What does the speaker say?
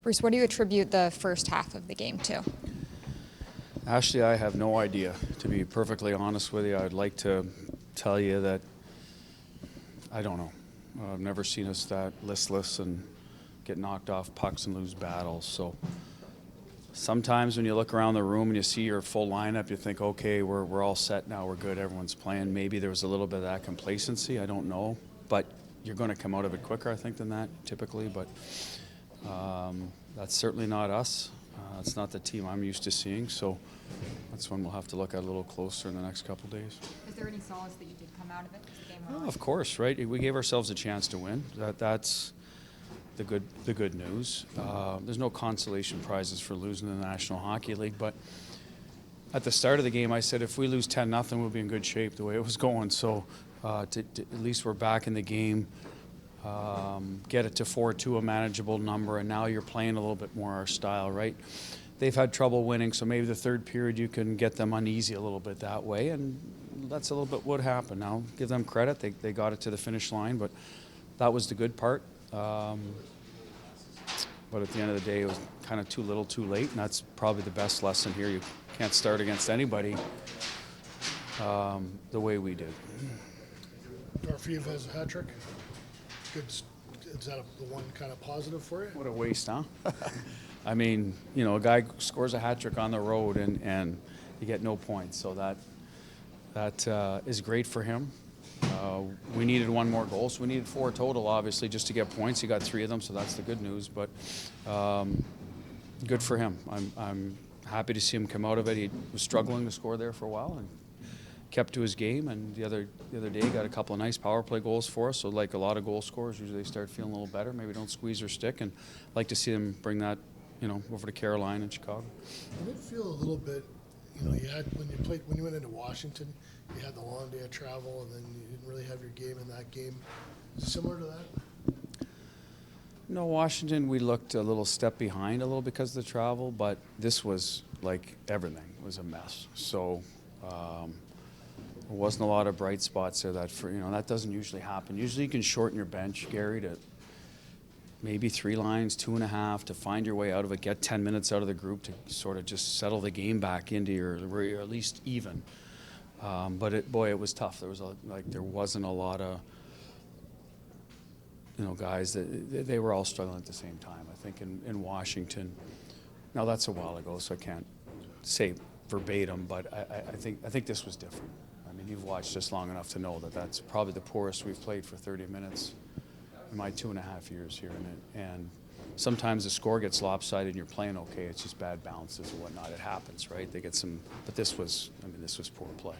Bruce, what do you attribute the first half of the game to? Actually, I have no idea, to be perfectly honest with you. I'd like to tell you that I don't know. I've never seen us that listless and get knocked off pucks and lose battles. So sometimes when you look around the room and you see your full lineup, you think, okay, we're all set now, we're good, everyone's playing. Maybe there was a little bit of that complacency, I don't know. But you're going to come out of it quicker, I think, than that typically. But that's certainly not us. It's not the team I'm used to seeing. So that's one we'll have to look at a little closer in the next couple of days. Is there any solace that you did come out of it? Well, of course, right? We gave ourselves a chance to win. That's the good news. There's no consolation prizes for losing the National Hockey League, but at the start of the game, I said if we lose 10-0, we'll be in good shape the way it was going. So at least we're back in the game. Get it to 4-2, a manageable number, and now you're playing a little bit more our style, right? They've had trouble winning, so maybe the third period you can get them uneasy a little bit that way, and that's a little bit what happened. Now, give them credit. They got it to the finish line, but that was the good part. But at the end of the day, it was kind of too little, too late, and that's probably the best lesson here. You can't start against anybody the way we did. Dorfiev has a hat trick. Good. Is that the one kind of positive for you? What a waste, huh? I mean, you know, a guy scores a hat trick on the road and you get no points, so that is great for him. We needed one more goal, so we needed 4 total, obviously, just to get points. He got 3 of them, so that's the good news. But good for him. I'm happy to see him come out of it. He was struggling to score there for a while and kept to his game. And the other day, got a couple of nice power play goals for us. So like a lot of goal scorers, usually they start feeling a little better. Maybe don't squeeze their stick, and I'd like to see them bring that, you know, over to Carolina and Chicago. Did it feel a little bit? You know, you had when you went into Washington, you had the long day of travel, and then you didn't really have your game in that game. Similar to that? No, Washington, we looked a little step behind a little because of the travel, but this was like everything was a mess. So there wasn't a lot of bright spots there. That doesn't usually happen. Usually you can shorten your bench, Gary, to maybe 3 lines, 2.5, to find your way out of it, get 10 minutes out of the group to sort of just settle the game back into where you're at least even. But it was tough. There wasn't a lot of, you know, guys that they were all struggling at the same time. I think in Washington. Now that's a while ago, so I can't say verbatim, but I think this was different. I mean, you've watched us long enough to know that that's probably the poorest we've played for 30 minutes in my 2.5 years here in it. And sometimes the score gets lopsided and you're playing okay. It's just bad bounces and whatnot. It happens, right? They get some, but this was poor play.